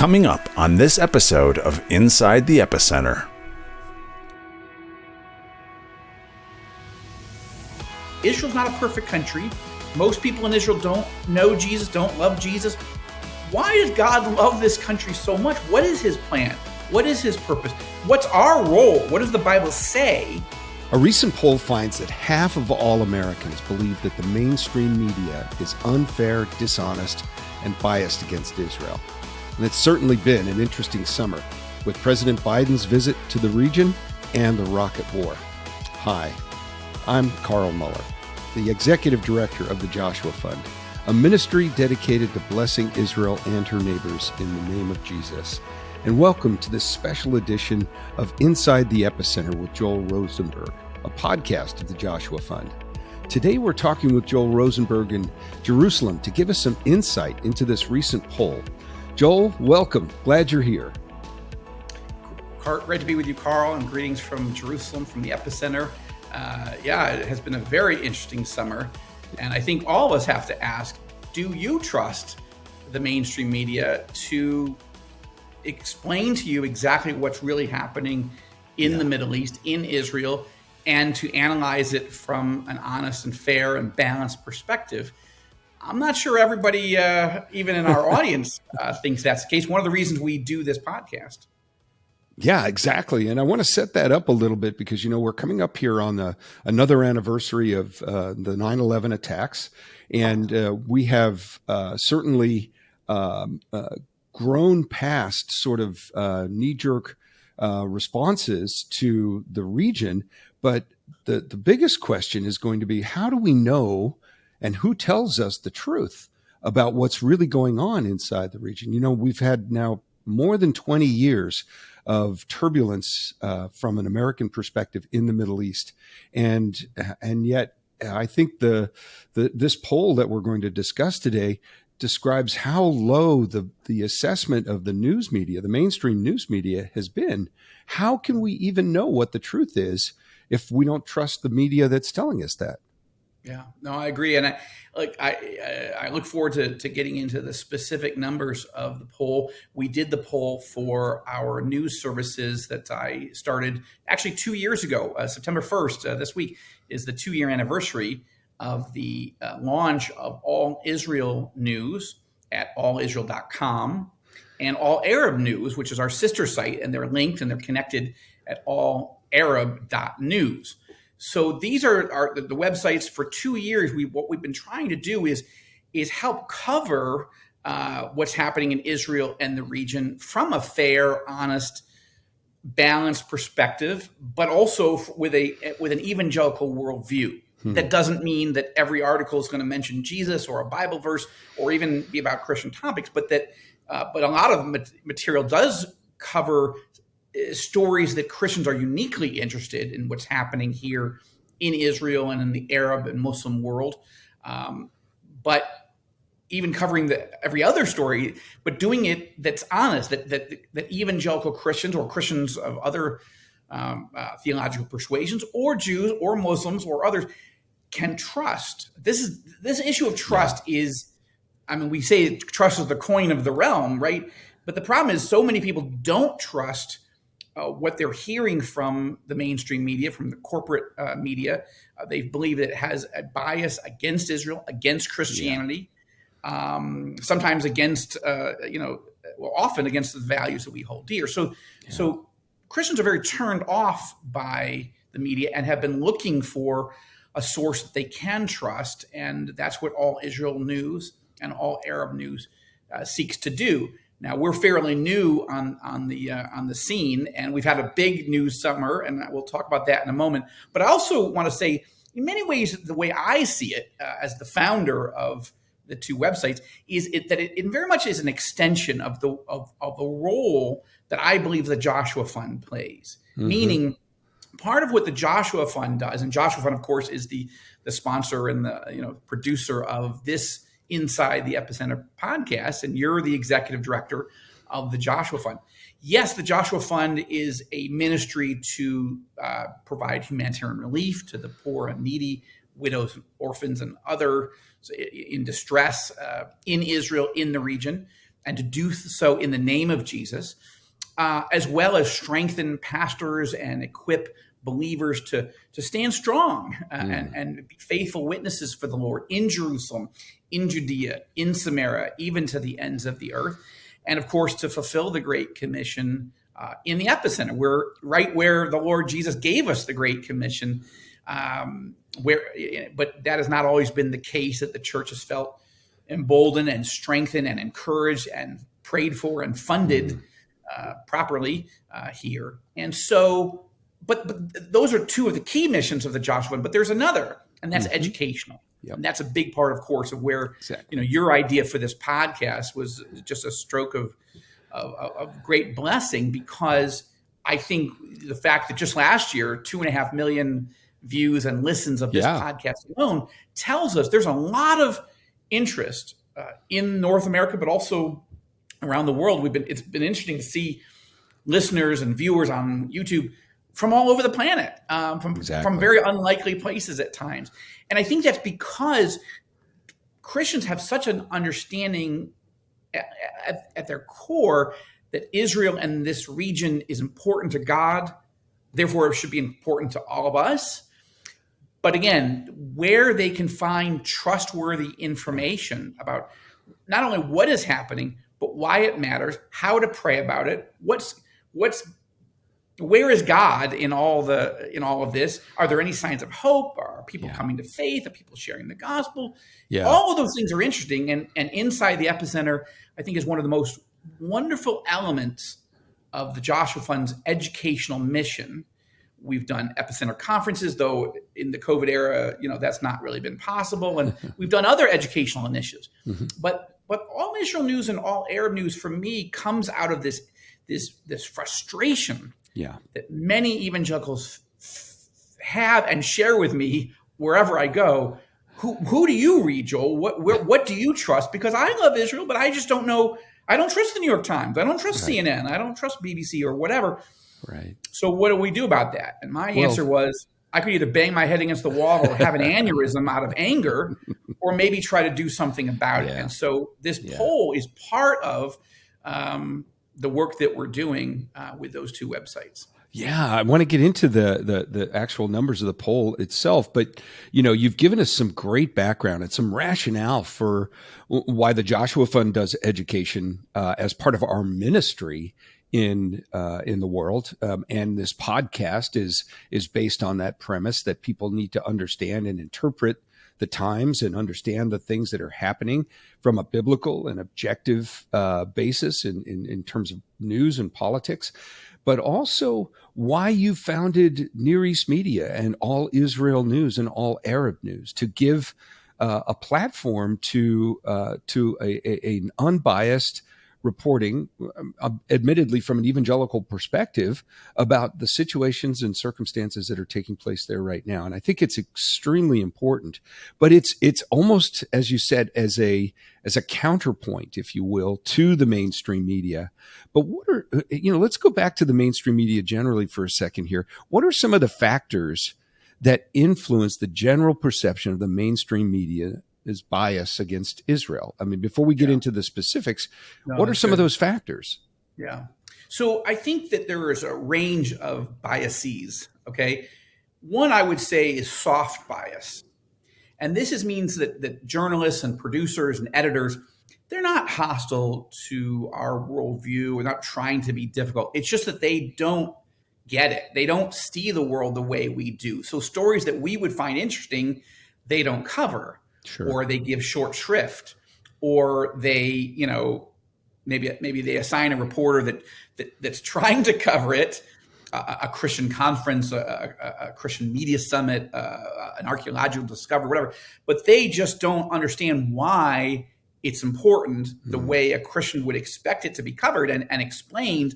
Coming up on this episode of Inside the Epicenter. Israel's not a perfect country. Most people in Israel don't know Jesus, don't love Jesus. Why does God love this country so much? What is his plan? What is his purpose? What's our role? What does the Bible say? A recent poll finds that half of all Americans believe that the mainstream media is unfair, dishonest, and biased against Israel. And it's certainly been an interesting summer with President Biden's visit to the region and the rocket war. Hi, I'm Carl Moeller, the Executive Director of the Joshua Fund, a ministry dedicated to blessing Israel and her neighbors in the name of Jesus. And welcome to this special edition of Inside the Epicenter with Joel Rosenberg, a podcast of the Joshua Fund. Today we're talking with Joel Rosenberg in Jerusalem to give us some insight into this recent poll. Joel, welcome. Glad you're here. Great to be with you, Carl, and greetings from Jerusalem, from the Epicenter. It has been a very interesting summer, and I think all of us have to ask, do you trust the mainstream media to explain to you exactly what's really happening in the Middle East, in Israel, and to analyze it from an honest and fair and balanced perspective? I'm not sure everybody, even in our audience, thinks that's the case. One of the reasons we do this podcast. Yeah, exactly. And I want to set that up a little bit because, we're coming up here on another anniversary of the 9/11 attacks. And we have certainly grown past sort of knee-jerk responses to the region. But the biggest question is going to be, how do we know and who tells us the truth about what's really going on inside the region? We've had now more than 20 years of turbulence from an American perspective in the Middle East. And yet I think this poll that we're going to discuss today describes how low the assessment of the news media, the mainstream news media, has been. How can we even know what the truth is if we don't trust the media that's telling us that? Yeah, no, I agree. And I look forward to getting into the specific numbers of the poll. We did the poll for our news services that I started actually 2 years ago. September 1st, this week, is the 2-year anniversary of the launch of All Israel News at allisrael.com and All Arab News, which is our sister site, and they're linked and they're connected at allarab.news. So these are the websites for 2 years. What we've been trying to do is help cover what's happening in Israel and the region from a fair, honest, balanced perspective, but also with an evangelical worldview. That doesn't mean that every article is going to mention Jesus or a Bible verse or even be about Christian topics, but a lot of material does cover stories that Christians are uniquely interested in what's happening here in Israel and in the Arab and Muslim world. But even covering every other story, but doing it that's honest, that evangelical Christians or Christians of other theological persuasions or Jews or Muslims or others can trust. This issue of trust is, we say trust is the coin of the realm, right? But the problem is so many people don't trust what they're hearing from the mainstream media, from the corporate media. They believe that it has a bias against Israel, against Christianity, sometimes against, often against the values that we hold dear. So Christians are very turned off by the media and have been looking for a source that they can trust. And that's what All Israel News and All Arab News seeks to do. Now, we're fairly new on the scene, and we've had a big news summer, and we'll talk about that in a moment. But I also want to say, in many ways, the way I see it as the founder of the two websites is that it very much is an extension of the role that I believe the Joshua Fund plays. Mm-hmm. Meaning, part of what the Joshua Fund does, and Joshua Fund, of course, is the sponsor and the producer of this Inside the Epicenter podcast, and you're the executive director of the Joshua Fund. Yes, the Joshua Fund is a ministry to provide humanitarian relief to the poor and needy, widows, and orphans, and other in distress in Israel, in the region. and to do so in the name of Jesus, as well as strengthen pastors and equip believers to stand strong and be faithful witnesses for the Lord in Jerusalem, in Judea, in Samaria, even to the ends of the earth. And of course, to fulfill the Great Commission in the epicenter, where the Lord Jesus gave us the Great Commission, but that has not always been the case, that the church has felt emboldened and strengthened and encouraged and prayed for and funded properly here. And so, but those are two of the key missions of the Joshua, but there's another, and that's educational. Yep. And that's a big part, of course, of where your idea for this podcast was just a stroke of great blessing, because I think the fact that just last year, 2.5 million views and listens of this podcast alone tells us there's a lot of interest in North America, but also around the world. It's been interesting to see listeners and viewers on YouTube from all over the planet, from very unlikely places at times. And I think that's because Christians have such an understanding at their core that Israel and this region is important to God. Therefore, it should be important to all of us. But again, where they can find trustworthy information about not only what is happening, but why it matters, how to pray about it, where is God in all of this? Are there any signs of hope? Are people coming to faith? Are people sharing the gospel? Yeah. All of those things are interesting. And Inside the Epicenter, I think, is one of the most wonderful elements of the Joshua Fund's educational mission. We've done epicenter conferences, though in the COVID era, that's not really been possible. And we've done other educational initiatives. But all Israel news and all Arab news, for me, comes out of this frustration that many evangelicals have and share with me wherever I go. Who do you read, Joel? What do you trust? Because I love Israel, but I just don't know. I don't trust the New York Times. I don't trust CNN. I don't trust BBC or whatever. Right. So what do we do about that? And my answer was, I could either bang my head against the wall or have an aneurysm out of anger, or maybe try to do something about it. And so this poll is part of the work that we're doing with those two websites. Yeah, I want to get into the actual numbers of the poll itself, but you've given us some great background and some rationale for why the Joshua Fund does education as part of our ministry in the world, and this podcast is based on that premise that people need to understand and interpret the times and understand the things that are happening from a biblical and objective basis in terms of news and politics, but also why you founded Near East Media and All Israel News and All Arab News to give a platform to an unbiased reporting, admittedly from an evangelical perspective, about the situations and circumstances that are taking place there right now. And I think it's extremely important, but it's almost, as you said, as a counterpoint, if you will, to the mainstream media. But what are, let's go back to the mainstream media generally for a second here. What are some of the factors that influence the general perception of the mainstream media is bias against Israel? I mean, before we get into the specifics, what are some of those factors? Yeah. So I think that there is a range of biases, okay? One I would say is soft bias. And this means that journalists and producers and editors, they're not hostile to our worldview. We're not trying to be difficult. It's just that they don't get it. They don't see the world the way we do. So stories that we would find interesting, they don't cover. Sure. Or they give short shrift, or they, maybe they assign a reporter that's trying to cover it, a Christian conference, a Christian media summit, an archaeological discovery, whatever. But they just don't understand why it's important the way a Christian would expect it to be covered and explained.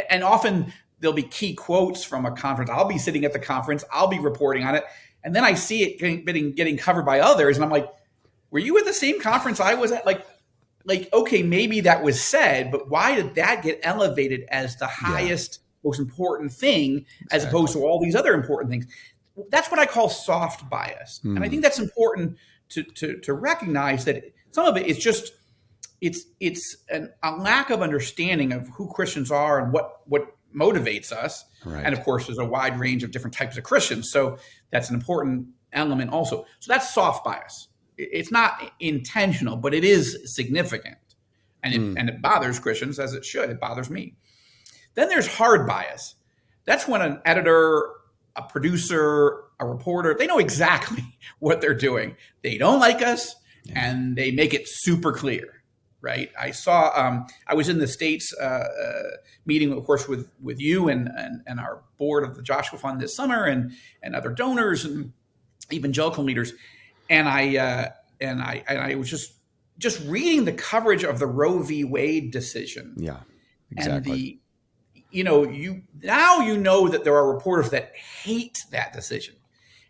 And often there'll be key quotes from a conference. I'll be sitting at the conference, I'll be reporting on it. And then I see it getting covered by others. And I'm like, were you at the same conference I was at? Like, okay, maybe that was said, but why did that get elevated as the highest, most important thing, as opposed to all these other important things? That's what I call soft bias. And I think that's important to recognize, that some of it is just a lack of understanding of who Christians are and what motivates us. Right. And of course, there's a wide range of different types of Christians. So that's an important element also. So that's soft bias. It's not intentional, but it is significant. And it bothers Christians, as it should. It bothers me. Then there's hard bias. That's when an editor, a producer, a reporter, they know exactly what they're doing. They don't like us, and they make it super clear, right? I saw, I was in the States meeting, of course, with you and our board of the Joshua Fund this summer, and other donors and evangelical leaders, and I was just reading the coverage of the Roe v. Wade decision. Yeah, exactly. And you know that there are reporters that hate that decision,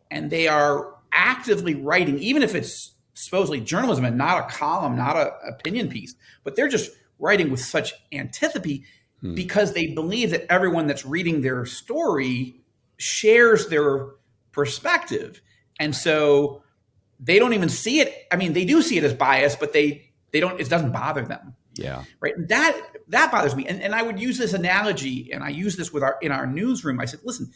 and they are actively writing, even if it's supposedly journalism and not a column, not an opinion piece, but they're just writing with such antipathy because they believe that everyone that's reading their story shares their perspective. And so they don't even see it. I mean, they do see it as bias, but it doesn't bother them. Yeah. Right. And that bothers me. And I would use this analogy, and I use this in our newsroom. I said, listen,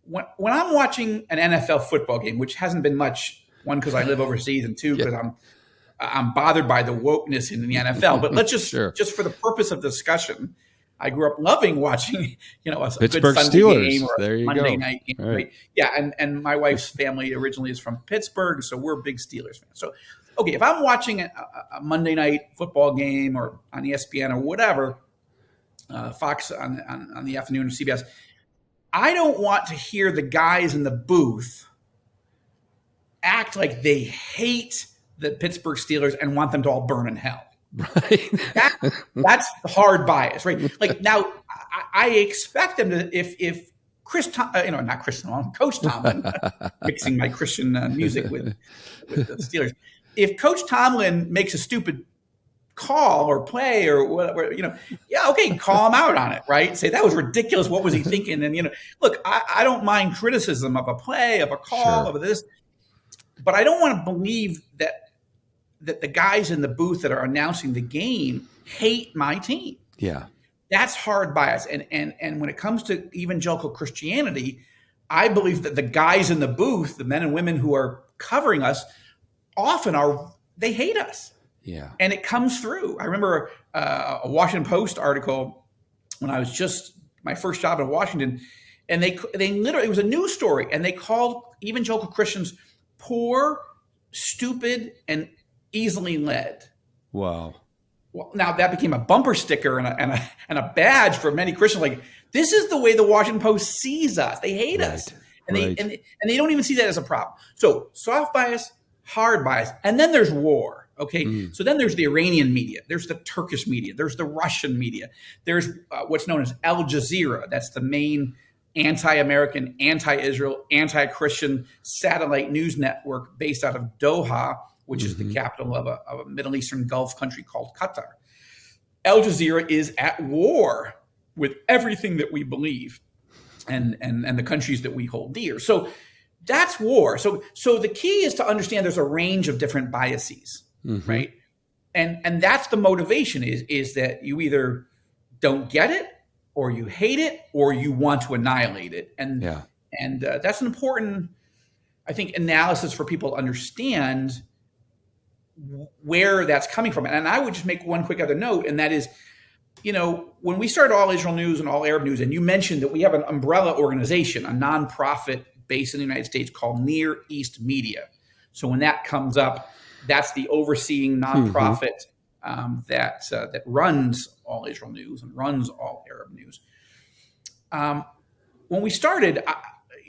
when I'm watching an NFL football game, which hasn't been much, one, because I live overseas, and two, because I'm bothered by the wokeness in the NFL. But let's just for the purpose of discussion, I grew up loving watching, a Pittsburgh good Sunday Steelers. game or there you Monday go. night game. Right. Right? Yeah, and my wife's family originally is from Pittsburgh, so we're big Steelers fans. So, okay, if I'm watching a Monday night football game or on ESPN or whatever, Fox on the afternoon or CBS, I don't want to hear the guys in the booth act like they hate the Pittsburgh Steelers and want them to all burn in hell. Right. That's hard bias, right? Like, now I expect them to, if Coach Tomlin, mixing my Christian music with the Steelers. If Coach Tomlin makes a stupid call or play or whatever, okay, call him out on it, right? Say that was ridiculous. What was he thinking? And look, I don't mind criticism of a play, of a call, of this, but I don't want to believe that the guys in the booth that are announcing the game hate my team. Yeah. That's hard bias. And when it comes to evangelical Christianity, I believe that the guys in the booth, the men and women who are covering us, often they hate us. Yeah. And it comes through. I remember a Washington Post article when I was just my first job in Washington, and they literally, it was a news story, and they called evangelical Christians poor, stupid, and easily led. Wow. Well, now that became a bumper sticker and a badge for many Christians. Like, this is the way the Washington Post sees us. They hate us, and they don't even see that as a problem. So soft bias, hard bias, and then there's war. Okay, so then there's the Iranian media, there's the Turkish media, there's the Russian media, there's what's known as Al Jazeera. That's the main anti-American, anti-Israel, anti-Christian satellite news network based out of Doha, which is the capital of a Middle Eastern Gulf country called Qatar. Al Jazeera is at war with everything that we believe and the countries that we hold dear. So that's war. So the key is to understand there's a range of different biases, right? And that's the motivation is that you either don't get it, or you hate it, or you want to annihilate it. And that's an important, I think, analysis for people to understand where that's coming from. And I would just make one quick other note, and that is, when we started All Israel News and All Arab News, and you mentioned that we have an umbrella organization, a nonprofit based in the United States called Near East Media. So when that comes up, that's the overseeing nonprofit that runs All Israel News and runs All Arab News. When we started,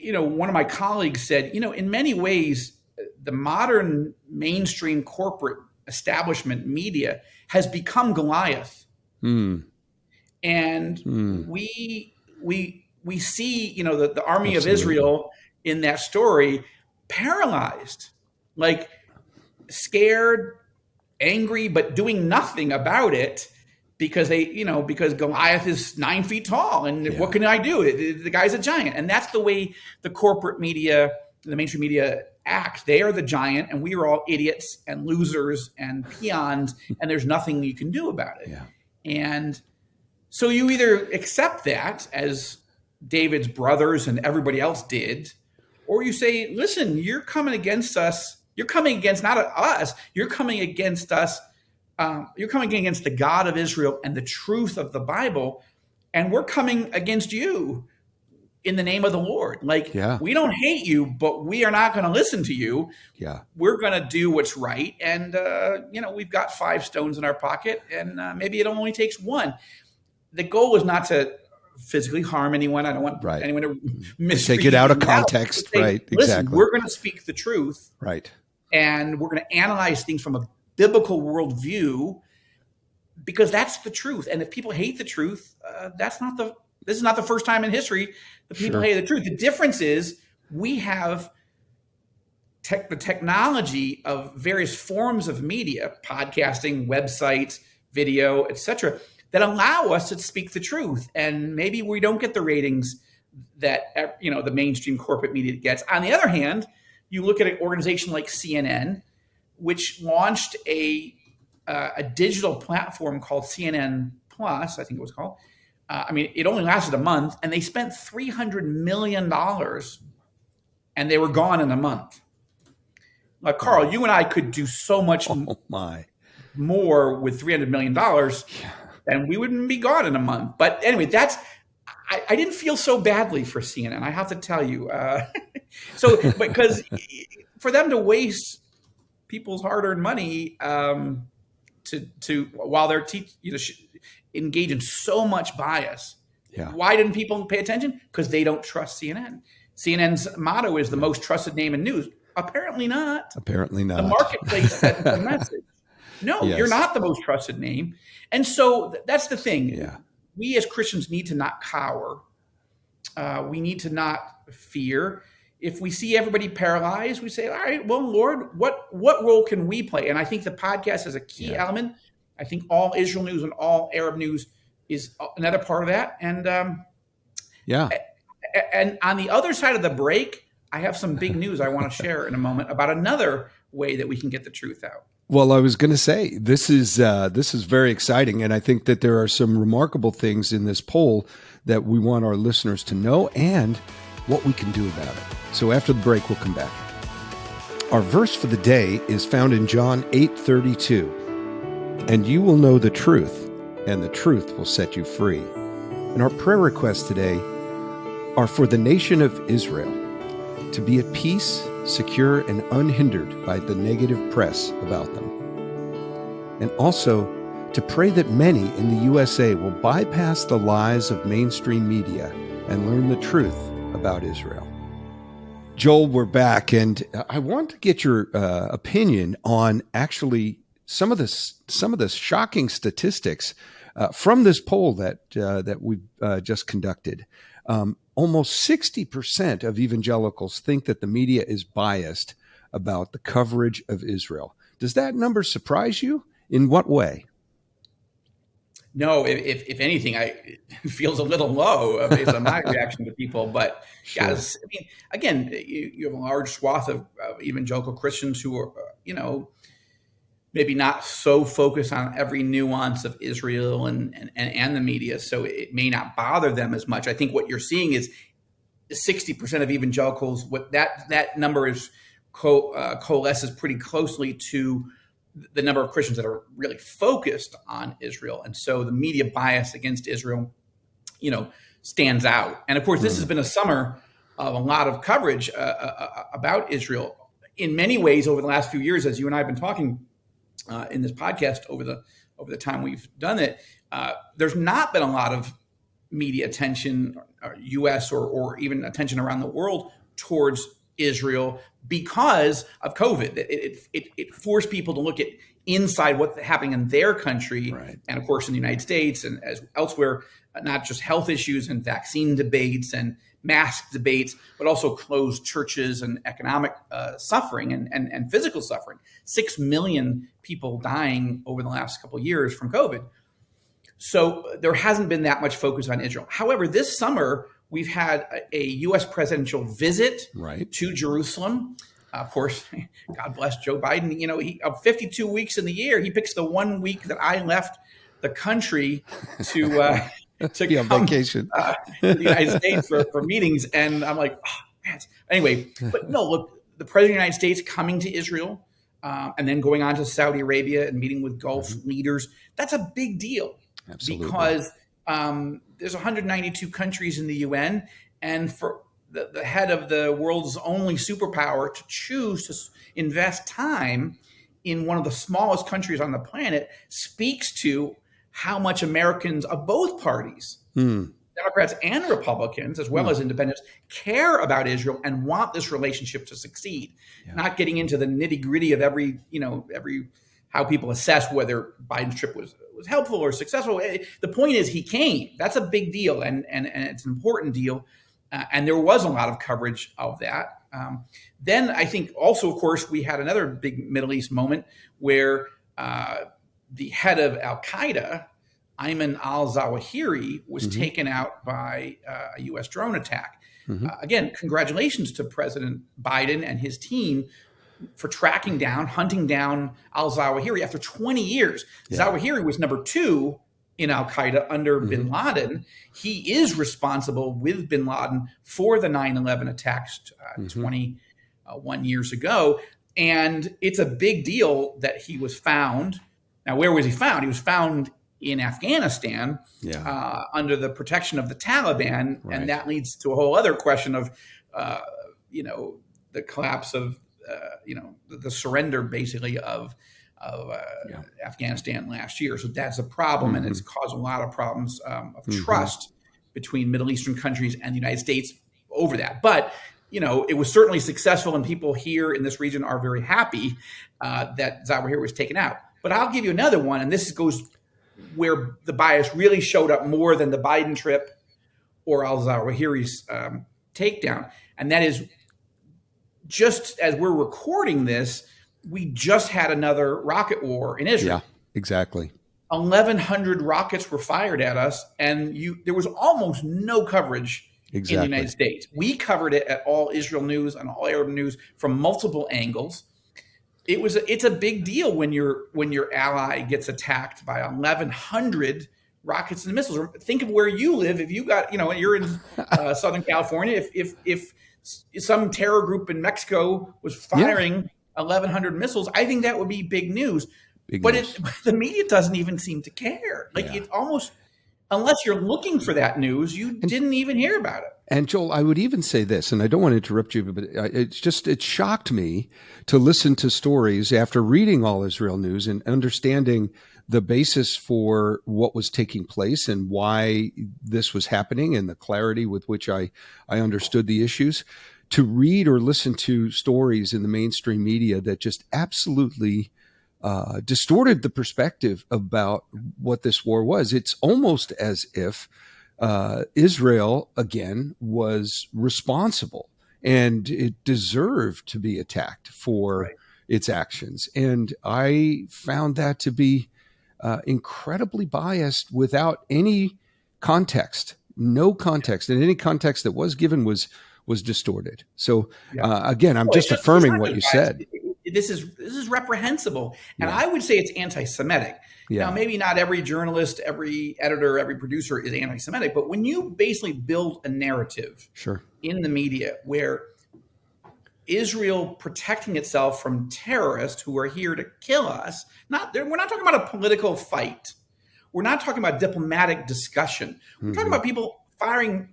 one of my colleagues said, in many ways, the modern mainstream corporate establishment media has become Goliath. And we see, the army of Israel in that story paralyzed, like scared, angry, but doing nothing about it because because Goliath is 9 feet tall, and what can I do? The guy's a giant. And that's the way the corporate media, the mainstream media act. They are the giant, and we are all idiots and losers and peons, and there's nothing you can do about it. Yeah. And so you either accept that, as David's brothers and everybody else did, or you say, listen, you're coming against us. You're coming against not us. You're coming against us. You're coming against the God of Israel and the truth of the Bible, and we're coming against you in the name of the Lord. Like, we don't hate you, but we are not going to listen to you. Yeah. We're going to do what's right. And, we've got 5 stones in our pocket, and maybe it only takes one. The goal is not to physically harm anyone. I don't want anyone to mistreat take it out of you. context. Say, right. Listen, exactly. we're going to speak the truth. Right. And we're going to analyze things from a biblical worldview, because that's the truth. And if people hate the truth, this is not the first time in history that people hate the truth. The difference is we have the technology of various forms of media, podcasting, websites, video, etc., that allow us to speak the truth. And maybe we don't get the ratings that the mainstream corporate media gets. On the other hand, you look at an organization like CNN, which launched a digital platform called CNN Plus, I think it was called. It only lasted a month, and they spent $300 million, and they were gone in a month. Carl, you and I could do so much more with $300 million, and we wouldn't be gone in a month. But anyway, I didn't feel so badly for CNN, I have to tell you. Because for them to waste people's hard-earned money to while they're engage in so much bias. Yeah. Why didn't people pay attention? Because they don't trust CNN. CNN's motto is the most trusted name in news. Apparently not. Apparently not. The marketplace sends the message. No, you're not the most trusted name. And so that's the thing. Yeah. We as Christians need to not cower. We need to not fear. If we see everybody paralyzed, we say, all right, well, Lord, what role can we play? And I think the podcast is a key element. I think all Israel news and all Arab news is another part of that. And and on the other side of the break, I have some big news I want to share in a moment about another way that we can get the truth out. Well, I was going to say, this is very exciting. And I think that there are some remarkable things in this poll that we want our listeners to know and what we can do about it. So after the break, we'll come back. Our verse for the day is found in John 8:32. And you will know the truth, and the truth will set you free. And our prayer requests today are for the nation of Israel to be at peace, secure, and unhindered by the negative press about them. And also to pray that many in the USA will bypass the lies of mainstream media and learn the truth about Israel. Joel, we're back, and I want to get your opinion on actually some of the shocking statistics from this poll that we've just conducted. Almost 60% of evangelicals think that the media is biased about the coverage of Israel. Does that number surprise you? In what way? No, if anything, it feels a little low based on my reaction to people. But guys, again, you have a large swath of evangelical Christians who are, maybe not so focused on every nuance of Israel and the media, so it may not bother them as much. I think what you're seeing is 60% of evangelicals. What that number is coalesces pretty closely to the number of Christians that are really focused on Israel, and so the media bias against Israel, stands out. And of course, this has been a summer of a lot of coverage about Israel in many ways over the last few years, as you and I have been talking in this podcast over the time we've done it. There's not been a lot of media attention, U.S. or even attention around the world towards Israel because of COVID. It forced people to look at inside what's happening in their country, right, and of course in the United States and as elsewhere, not just health issues and vaccine debates and mask debates, but also closed churches and economic suffering and physical suffering. 6 million people dying over the last couple of years from COVID. So there hasn't been that much focus on Israel. However, this summer, we've had a U.S. presidential visit to Jerusalem. Of course, God bless Joe Biden. He of 52 weeks in the year, he picks the 1 week that I left the country to Yeah, come vacation. to the United States for meetings, and I'm like, oh, man. Anyway, but no, look, the president of the United States coming to Israel, and then going on to Saudi Arabia and meeting with Gulf leaders. That's a big deal. Absolutely. Because there's 192 countries in the UN, and for the head of the world's only superpower to choose to invest time in one of the smallest countries on the planet speaks to how much Americans of both parties, Democrats and Republicans, as well as independents, care about Israel and want this relationship to succeed. Yeah. Not getting into the nitty gritty of every how people assess whether Biden's trip was helpful or successful. The point is he came. That's a big deal, and it's an important deal. And there was a lot of coverage of that. Then I think also, of course, we had another big Middle East moment where the head of Al-Qaeda, Ayman al-Zawahiri, was taken out by a U.S. drone attack. Again, congratulations to President Biden and his team for tracking down, hunting down al-Zawahiri after 20 years. Yeah. Zawahiri was number 2 in Al-Qaeda under bin Laden. He is responsible with bin Laden for the 9/11 attacks 21 years ago. And it's a big deal that he was found. Now, where was he found? He was found in Afghanistan under the protection of the Taliban. Right. And that leads to a whole other question of, the collapse of, the surrender basically of Afghanistan last year. So that's a problem, and it's caused a lot of problems of trust between Middle Eastern countries and the United States over that. But, it was certainly successful, and people here in this region are very happy that Zawahiri was taken out. But I'll give you another one, and this goes where the bias really showed up more than the Biden trip or al-Zawahiri's takedown, and that is, just as we're recording this, we just had another rocket war in Israel. Yeah, exactly. 1,100 rockets were fired at us, and there was almost no coverage in the United States. We covered it at All Israel News and All Arab News from multiple angles. It's a big deal when your ally gets attacked by 1,100 rockets and missiles. Think of where you live. If you got, you're in Southern California. If some terror group in Mexico was firing 1,100 missiles, I think that would be big news. The media doesn't even seem to care. It almost, unless you're looking for that news, you didn't even hear about it. And Joel, I would even say this, and I don't want to interrupt you, but it shocked me to listen to stories after reading All Israel News and understanding the basis for what was taking place and why this was happening and the clarity with which I understood the issues, to read or listen to stories in the mainstream media that just absolutely distorted the perspective about what this war was. It's almost as if Israel, again, was responsible and it deserved to be attacked for its actions. And I found that to be incredibly biased without any context, no context. And any context that was given was distorted. So again, I'm just affirming what you said. This is reprehensible. And I would say it's anti-Semitic. Now, maybe not every journalist, every editor, every producer is anti-Semitic, but when you basically build a narrative in the media where Israel protecting itself from terrorists who are here to kill us, we're not talking about a political fight. We're not talking about diplomatic discussion. We're talking about people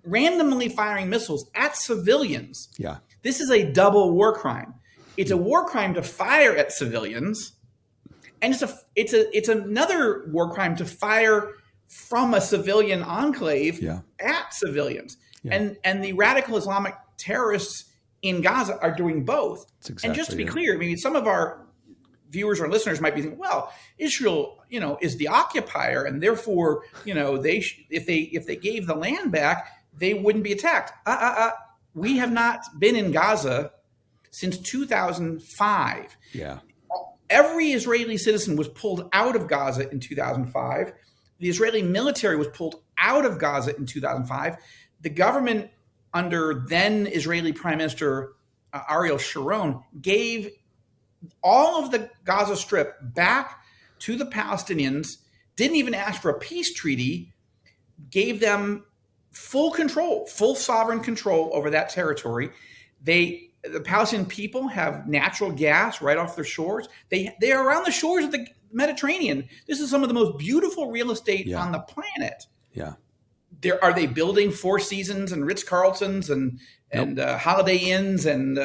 randomly firing missiles at civilians. Yeah. This is a double war crime. It's a war crime to fire at civilians, and it's another war crime to fire from a civilian enclave at civilians. Yeah. And the radical Islamic terrorists in Gaza are doing both. And just to be clear, I mean, some of our viewers or listeners might be thinking, well, Israel, is the occupier, and therefore, if they gave the land back, they wouldn't be attacked. We have not been in Gaza since 2005. Yeah. Every Israeli citizen was pulled out of Gaza in 2005. The Israeli military was pulled out of Gaza in 2005. The government under then Israeli Prime Minister Ariel Sharon, gave all of the Gaza Strip back to the Palestinians, didn't even ask for a peace treaty, gave them full control, full sovereign control over that territory. The Palestinian people have natural gas right off their shores. They are around the shores of the Mediterranean. This is some of the most beautiful real estate on the planet. Yeah. Are they building Four Seasons and Ritz-Carltons and Holiday Inns and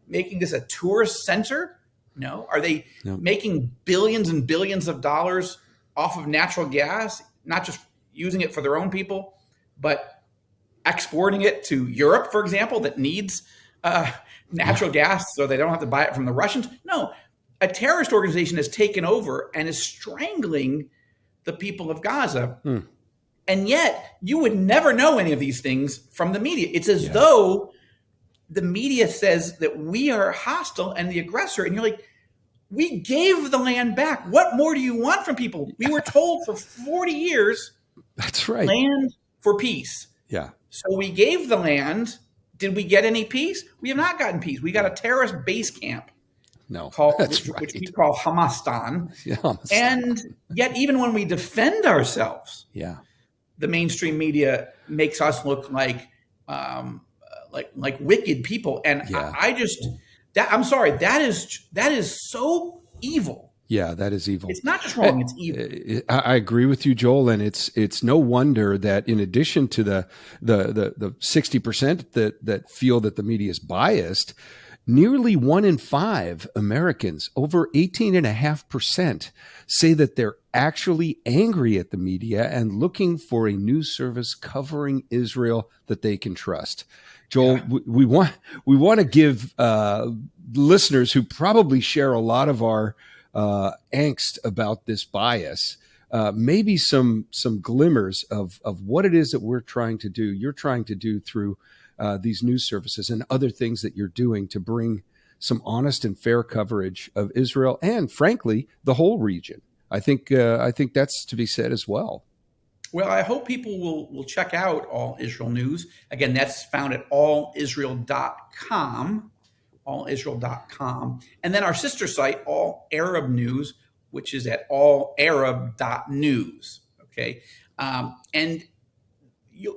making this a tourist center? No. Are they making billions and billions of dollars off of natural gas, not just using it for their own people, but exporting it to Europe, for example, that needs natural gas so they don't have to buy it from the Russians? No. A terrorist organization has taken over and is strangling the people of Gaza. And yet you would never know any of these things from the media. It's as though the media says that we are hostile and the aggressor. And you're like, we gave the land back. What more do you want from people? We were told for 40 years, that's right, land for peace. Yeah. So we gave the land. Did we get any peace? We have not gotten peace. We got a terrorist base camp. No, which we call Hamastan. And yet even when we defend ourselves, the mainstream media makes us look like wicked people. And I'm sorry, that is so evil. Yeah, that is evil. It's not just wrong, it's evil. I agree with you, Joel, and it's no wonder that in addition to the 60% that feel that the media is biased, nearly 1 in 5 Americans, over 18.5%, say that they're actually angry at the media and looking for a news service covering Israel that they can trust. Joel, we want to give listeners who probably share a lot of our angst about this bias, maybe some glimmers of what it is that we're trying to do. You're trying to do through these news services and other things that you're doing to bring some honest and fair coverage of Israel and, frankly, the whole region. I think that's to be said as well. Well, I hope people will check out All Israel News. Again, that's found at allisrael.com, allisrael.com. And then our sister site, All Arab News, which is at allarab.news. Okay. And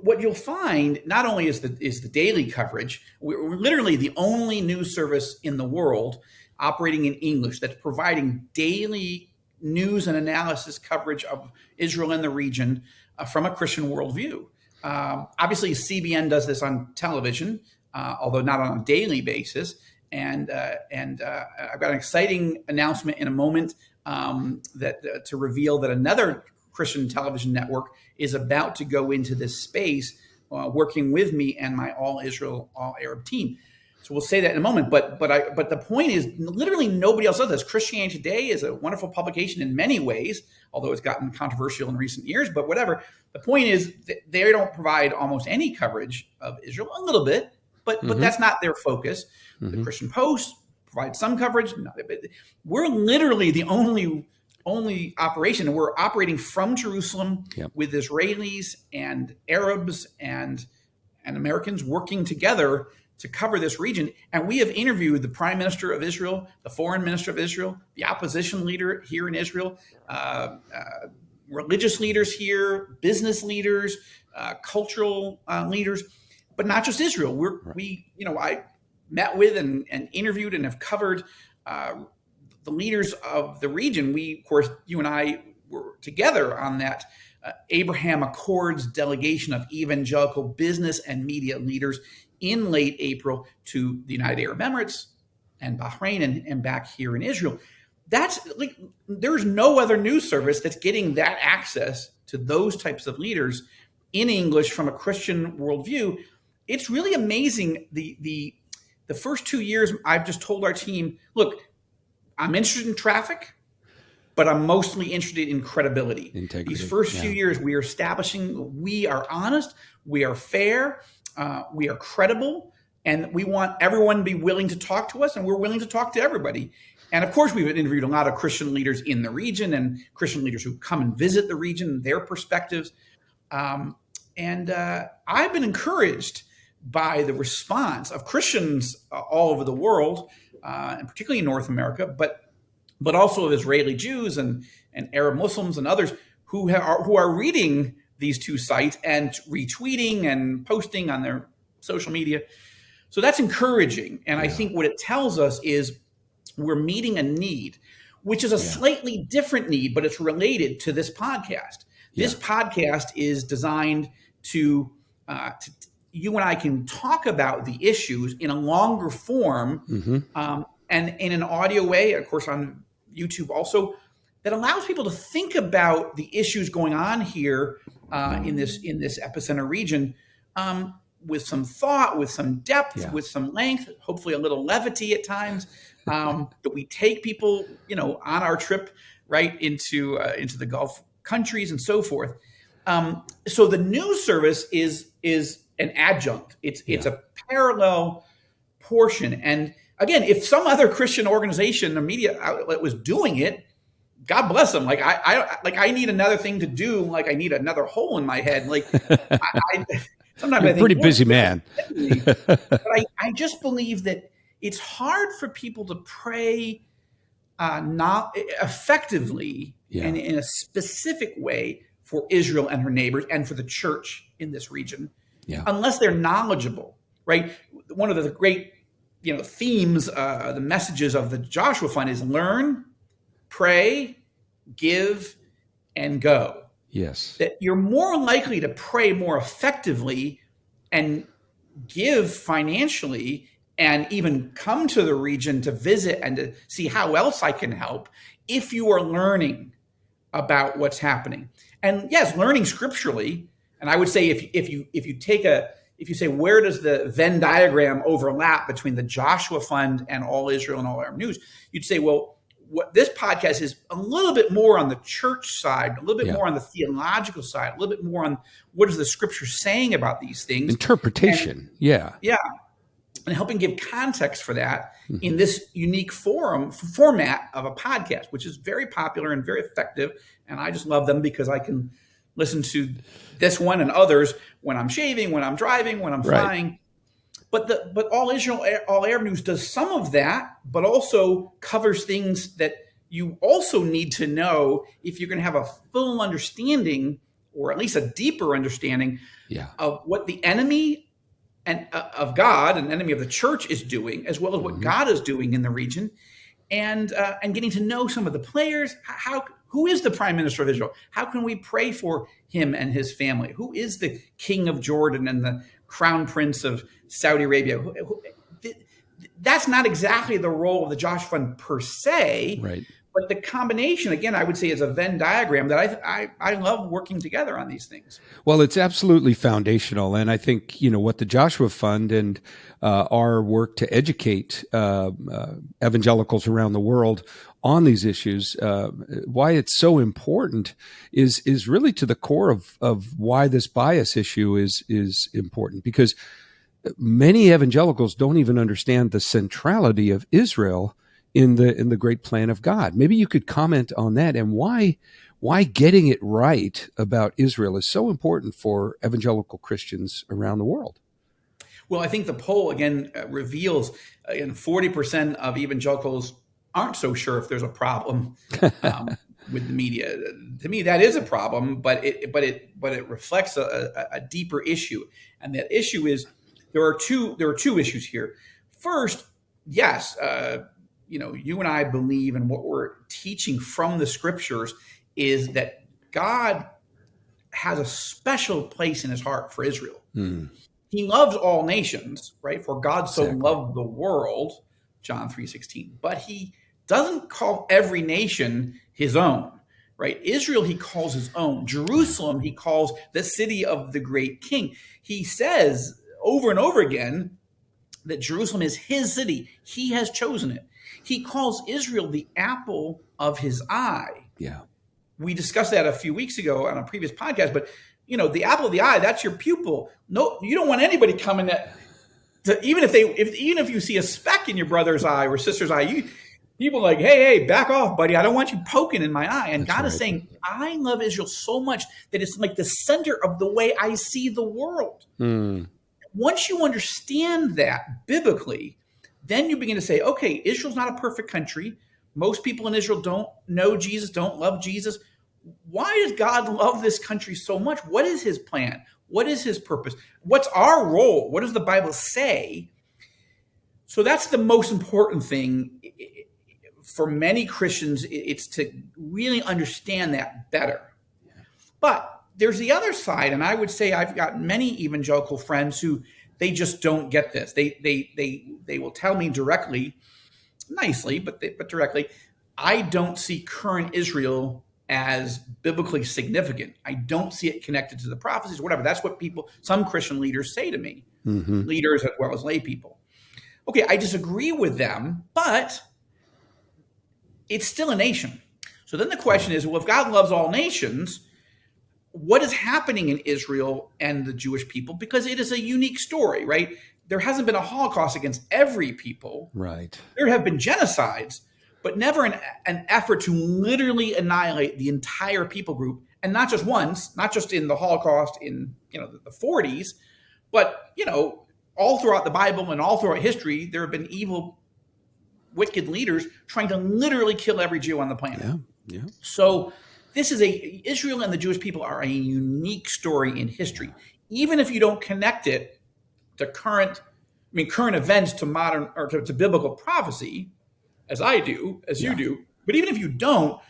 what you'll find not only is the daily coverage, we're literally the only news service in the world operating in English that's providing daily news and analysis coverage of Israel and the region from a Christian worldview. Obviously, CBN does this on television, although not on a daily basis. And I've got an exciting announcement in a moment that to reveal that another Christian television network is about to go into this space, working with me and my All Israel, All Arab team. So we'll say that in a moment. But the point is, literally nobody else does this. Christianity Today is a wonderful publication in many ways, although it's gotten controversial in recent years. But whatever. The point is, they don't provide almost any coverage of Israel, a little bit, but that's not their focus. The Christian Post provides some coverage. We're literally the only operation, and we're operating from Jerusalem with Israelis and Arabs and Americans working together to cover this region. And we have interviewed the Prime Minister of Israel, the Foreign Minister of Israel, the opposition leader here in Israel, religious leaders here, business leaders, cultural leaders, but not just Israel. I met with and interviewed and have covered the leaders of the region. Of course, you and I were together on that Abraham Accords delegation of evangelical business and media leaders in late April to the United Arab Emirates and Bahrain and back here in Israel. That's like, there's no other news service that's getting that access to those types of leaders in English from a Christian worldview. It's really amazing. The first 2 years, I've just told our team, look, I'm interested in traffic, but I'm mostly interested in credibility. Integrity. These first few years, we are establishing we are honest, we are fair, we are credible, and we want everyone to be willing to talk to us, and we're willing to talk to everybody. And of course, we've interviewed a lot of Christian leaders in the region and Christian leaders who come and visit the region, their perspectives. And I've been encouraged by the response of Christians all over the world, and particularly in North America, but also of Israeli Jews and Arab Muslims and others who are reading these two sites and retweeting and posting on their social media. So that's encouraging. And I think what it tells us is we're meeting a need, which is a slightly different need, but it's related to this podcast. This podcast is designed to you and I can talk about the issues in a longer form, and in an audio way, of course, on YouTube also, that allows people to think about the issues going on here in this epicenter region, with some thought, with some depth, with some length, hopefully a little levity at times, that we take people, on our trip right into the Gulf countries and so forth. So the news service is an adjunct. It's a parallel portion. And again, if some other Christian organization or media outlet was doing it, God bless them. Like I need another thing to do. Like I need another hole in my head. Like sometimes I think, pretty busy man. But I just believe that it's hard for people to pray not effectively and in a specific way for Israel and her neighbors and for the church in this region, unless they're knowledgeable. Right. One of the great themes, the messages of the Joshua Fund is learn, pray, give, and go. Yes. That you're more likely to pray more effectively and give financially and even come to the region to visit and to see how else I can help if you are learning about what's happening. And yes, learning scripturally. And I would say if you say, where does the Venn diagram overlap between the Joshua Fund and All Israel and All Arab News? You'd say, well, what this podcast is a little bit more on the church side, a little bit more on the theological side, a little bit more on what is the scripture saying about these things. Interpretation. Yeah. And helping give context for that in this unique format of a podcast, which is very popular and very effective. And I just love them because I can listen to this one and others when I'm shaving, when I'm driving, when I'm flying. But All Israel, All Arab News does some of that, but also covers things that you also need to know if you're going to have a full understanding, or at least a deeper understanding of what the enemy and of God, an enemy of the church, is doing, as well as what God is doing in the region, and getting to know some of the players. Who is the Prime Minister of Israel? How can we pray for him and his family? Who is the King of Jordan and the Crown Prince of Saudi Arabia? That's not exactly the role of the Joshua Fund per se, right? But the combination, again, I would say, is a Venn diagram that I love working together on these things. Well, it's absolutely foundational. And I think, what the Joshua Fund and our work to educate evangelicals around the world on these issues, why it's so important is really to the core of why this bias issue is important, because many evangelicals don't even understand the centrality of Israel in the great plan of God. Maybe you could comment on that and why getting it right about Israel is so important for evangelical Christians around the world. Well, I think the poll, again, reveals 40% of evangelicals aren't so sure if there's a problem with the media. To me, that is a problem, but it reflects a deeper issue, and that issue is there are two issues here. First, yes, you and I believe, and what we're teaching from the scriptures is that God has a special place in his heart for Israel. He loves all nations, right? For God so loved the world, John 3:16. But he doesn't call every nation his own, right? Israel he calls his own. Jerusalem he calls the city of the great king. He says over and over again that Jerusalem is his city. He has chosen it. He calls Israel the apple of his eye. Yeah. We discussed that a few weeks ago on a previous podcast, but the apple of the eye, that's your pupil. No, you don't want anybody coming even if you see a speck in your brother's eye or sister's eye, people are like, hey, back off, buddy. I don't want you poking in my eye. And God is saying, I love Israel so much that it's like the center of the way I see the world. once you understand that biblically, then you begin to say, okay, Israel's not a perfect country. Most people in Israel don't know Jesus, don't love Jesus. Why does God love this country so much? What is his plan? What is his purpose? What's our role? What does the Bible say? So that's the most important thing for many Christians. It's to really understand that better. But there's the other side, and I would say I've got many evangelical friends who they just don't get this. They will tell me directly, nicely, but directly, I don't see current Israel as biblically significant. I don't see it connected to the prophecies, whatever. That's what some Christian leaders say to me, leaders as well as lay people. Okay, I disagree with them, but it's still a nation. So then the question is, well, if God loves all nations, what is happening in Israel and the Jewish people? Because it is a unique story, right? There hasn't been a Holocaust against every people. Right. There have been genocides, but never an effort to literally annihilate the entire people group. And not just once, not just in the Holocaust in the 40s, but all throughout the Bible and all throughout history, there have been evil, wicked leaders trying to literally kill every Jew on the planet. Yeah. So Israel and the Jewish people are a unique story in history. Even if you don't connect it to current events, to modern or to biblical prophecy, as I do, as you do, but even if you don't,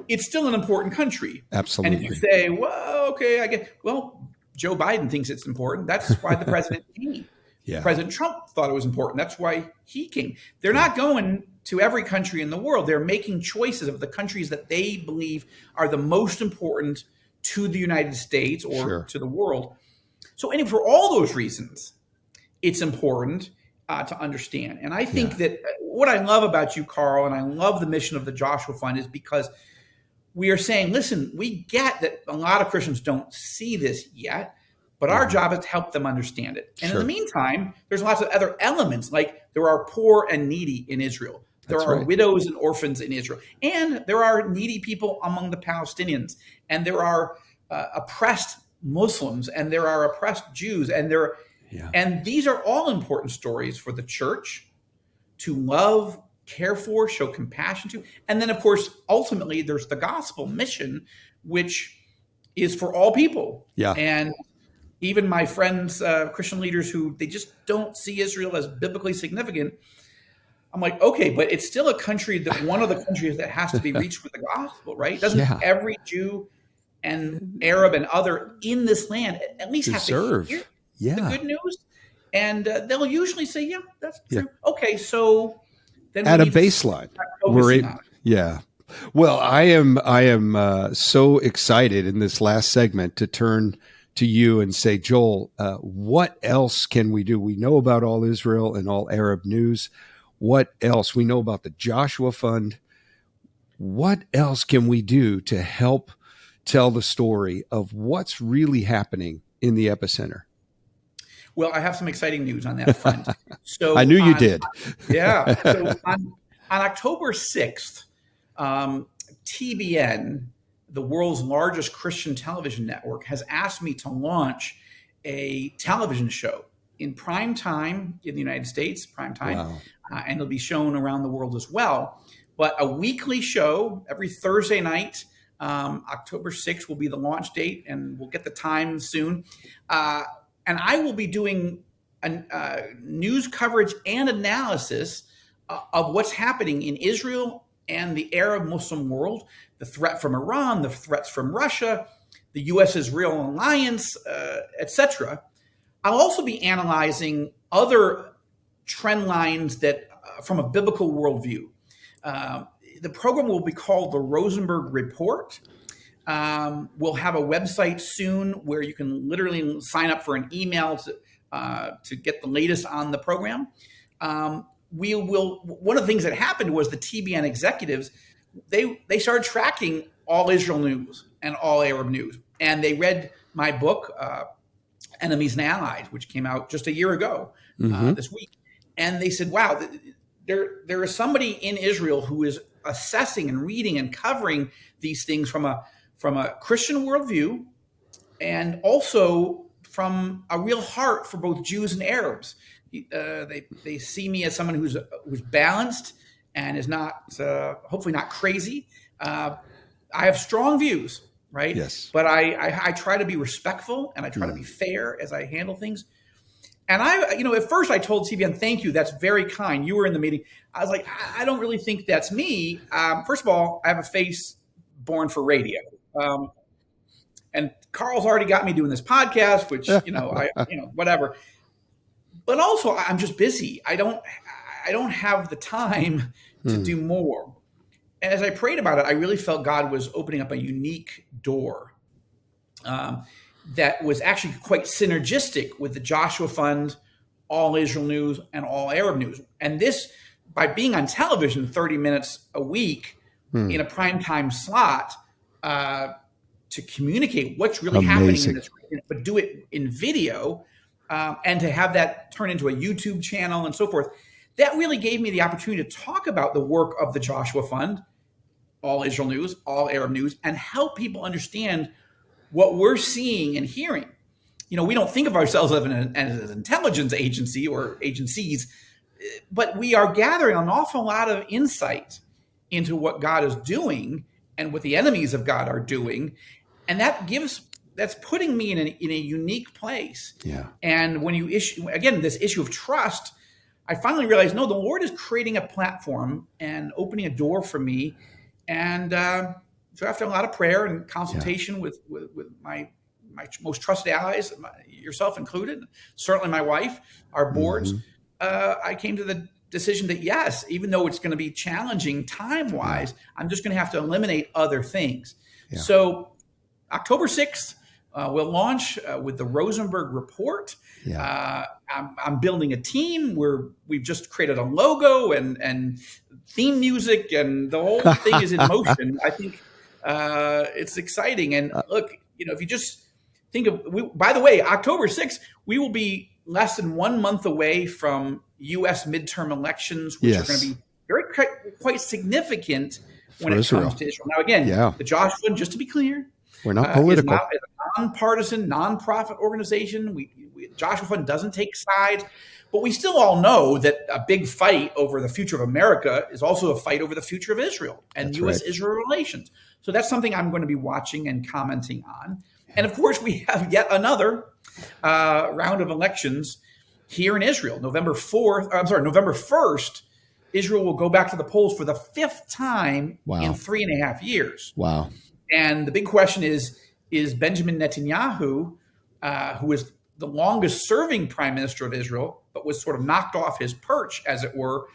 it's still an important country. Absolutely. And if you say, well, okay, I get, Joe Biden thinks it's important. That's why the president came. Yeah. President Trump thought it was important. That's why he came. They're not going to every country in the world. They're making choices of the countries that they believe are the most important to the United States or to the world. So anyway, for all those reasons, it's important to understand. And I think that what I love about you, Carl, and I love the mission of the Joshua Fund is because we are saying, listen, we get that a lot of Christians don't see this yet, but our job is to help them understand it. And in the meantime, there's lots of other elements, like there are poor and needy in Israel. There are widows and orphans in Israel. And there are needy people among the Palestinians. And there are oppressed Muslims. And there are oppressed Jews. And these are all important stories for the church to love, care for, show compassion to. And then, of course, ultimately, there's the gospel mission, which is for all people. Yeah. And even my friends, Christian leaders who they just don't see Israel as biblically significant, I'm like, okay, but it's still a country that one of the countries that has to be reached with the gospel, right? Doesn't every Jew and Arab and other in this land at least have to hear the good news? And they'll usually say, yeah, that's true. Okay, so then at a baseline, Well, I am so excited in this last segment to turn to you and say, Joel, what else can we do? We know about All Israel and All Arab News. What else? We know about the Joshua Fund. What else can we do to help tell the story of what's really happening in the epicenter? Well, I have some exciting news on that front. So I knew you did. Yeah. So on October 6th, TBN, the world's largest Christian television network, has asked me to launch a television show in prime time in the United States, and it'll be shown around the world as well. But a weekly show every Thursday night, October 6th will be the launch date, and we'll get the time soon. And I will be doing news coverage and analysis of what's happening in Israel and the Arab Muslim world, the threat from Iran, the threats from Russia, the U.S.-Israel alliance, etc. I'll also be analyzing other trend lines that from a biblical worldview. The program will be called the Rosenberg Report. We'll have a website soon where you can literally sign up for an email to get the latest on the program. We will. One of the things that happened was the TBN executives, they started tracking All Israel News and All Arab News, and they read my book, Enemies and Allies, which came out just a year ago this week, and they said, "Wow, there is somebody in Israel who is assessing and reading and covering these things from a Christian worldview, and also from a real heart for both Jews and Arabs. They see me as someone who's balanced and is not hopefully not crazy. I have strong views, right? Yes. But I try to be respectful and I try to be fair as I handle things. And at first I told CBN, thank you. That's very kind. You were in the meeting. I was like, I don't really think that's me. First of all, I have a face born for radio. And Carl's already got me doing this podcast, which, whatever. But also I'm just busy. I don't have the time to do more. And as I prayed about it, I really felt God was opening up a unique door that was actually quite synergistic with the Joshua Fund, All Israel News, and All Arab News. And this, by being on television 30 minutes a week in a primetime slot, to communicate what's really happening in this region, but do it in video, and to have that turn into a YouTube channel and so forth, that really gave me the opportunity to talk about the work of the Joshua Fund, All Israel News, All Arab News, and help people understand what we're seeing and hearing. We don't think of ourselves as an intelligence agency or agencies, but we are gathering an awful lot of insight into what God is doing and what the enemies of God are doing. And that's putting me in a unique place. Yeah. And when you this issue of trust, I finally realized, no, the Lord is creating a platform and opening a door for me. And so after a lot of prayer and consultation with my most trusted allies, yourself included, certainly my wife, our boards, I came to the decision that yes, even though it's going to be challenging time-wise, I'm just going to have to eliminate other things. Yeah. So October 6th, we'll launch with the Rosenberg Report. Yeah. I'm building a team where we've just created a logo and theme music, and the whole thing is in motion. I think it's exciting. And look, if you just think of, by the way, October 6th, we will be less than 1 month away from U.S. midterm elections, which are going to be quite significant when it comes to Israel. Now, again, the Joshua Fund, just to be clear, we're not political. Is a nonpartisan, nonprofit organization. Joshua Fund doesn't take sides, but we still all know that a big fight over the future of America is also a fight over the future of Israel and U.S.-Israel relations. So that's something I'm going to be watching and commenting on. And of course, we have yet another round of elections here in Israel. November 1st, Israel will go back to the polls for the 5th time in 3.5 years. Wow. And the big question is Benjamin Netanyahu, who is the longest serving prime minister of Israel, but was sort of knocked off his perch, as it were,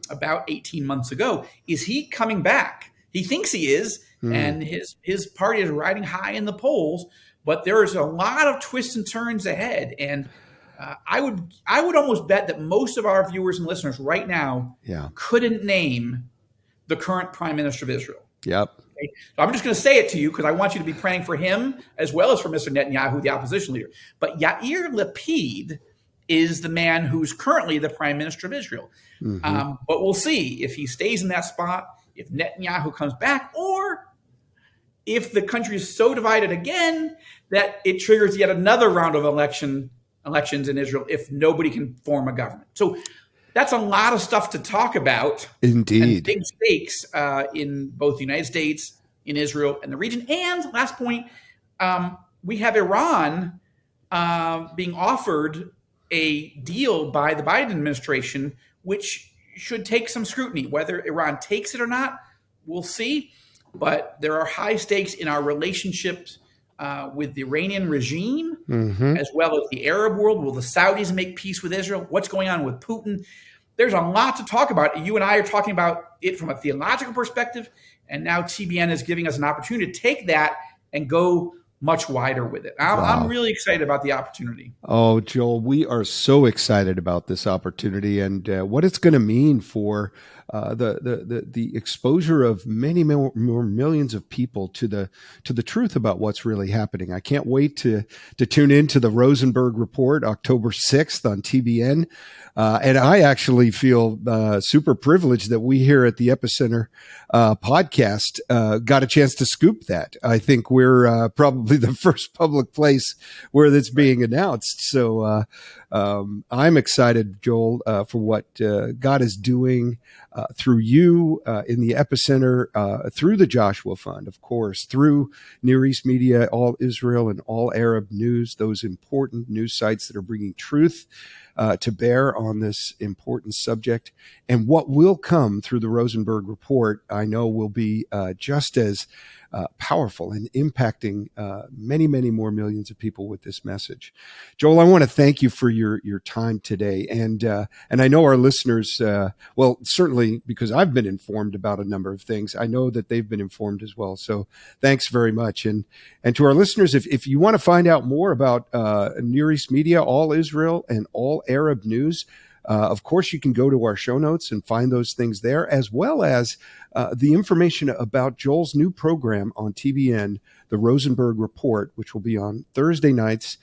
about 18 months ago, is he coming back? He thinks he is, and his party is riding high in the polls, but there is a lot of twists and turns ahead. And I would almost bet that most of our viewers and listeners right now couldn't name the current prime minister of Israel. Yep. Okay? So I'm just going to say it to you because I want you to be praying for him as well as for Mr. Netanyahu, the opposition leader. But Yair Lapid is the man who's currently the prime minister of Israel. But we'll see if he stays in that spot, if Netanyahu comes back, or if the country is so divided again that it triggers yet another round of elections in Israel if nobody can form a government. So that's a lot of stuff to talk about. Indeed. And big stakes in both the United States, in Israel, and the region. And last point, we have Iran being offered a deal by the Biden administration, which should take some scrutiny. Whether Iran takes it or not, we'll see. But there are high stakes in our relationships with the Iranian regime, as well as the Arab world. Will the Saudis make peace with Israel? What's going on with Putin? There's a lot to talk about. You and I are talking about it from a theological perspective, and now TBN is giving us an opportunity to take that and go much wider with it. I'm really excited about the opportunity. Oh, Joel, we are so excited about this opportunity and what it's going to mean for the exposure of many more millions of people to the truth about what's really happening. I can't wait to tune into the Rosenberg Report October 6th on TBN. And I actually feel super privileged that we here at the Epicenter podcast got a chance to scoop that. I think we're probably probably the first public place where that's being announced. So I'm excited, Joel, for what God is doing through you in the Epicenter, through the Joshua Fund, of course, through Near East Media, All Israel, and All Arab News, those important news sites that are bringing truth to bear on this important subject. And what will come through the Rosenberg report, I know, will be just as powerful and impacting many, many more millions of people with this message. Joel, I want to thank you for your time today. And I know our listeners, well, certainly because I've been informed about a number of things, I know that they've been informed as well. So thanks very much. And to our listeners, if you want to find out more about Near East Media, All Israel, and All Arab News, of course, you can go to our show notes and find those things there, as well as the information about Joel's new program on TBN, the Rosenberg Report, which will be on Thursday nights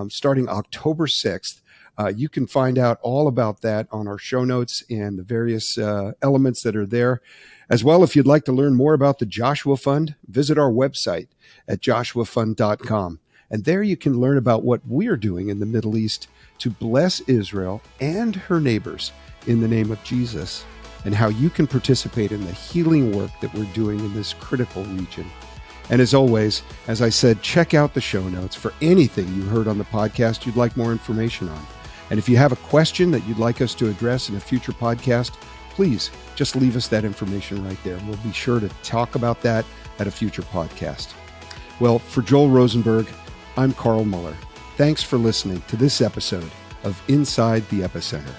starting October 6th. You can find out all about that on our show notes and the various elements that are there. As well, if you'd like to learn more about the Joshua Fund, visit our website at joshuafund.com. And there you can learn about what we're doing in the Middle East to bless Israel and her neighbors in the name of Jesus, and how you can participate in the healing work that we're doing in this critical region. And as always, as I said, check out the show notes for anything you heard on the podcast you'd like more information on. And if you have a question that you'd like us to address in a future podcast, please just leave us that information right there. We'll be sure to talk about that at a future podcast. Well, for Joel Rosenberg, I'm Carl Moeller. Thanks for listening to this episode of Inside the Epicenter.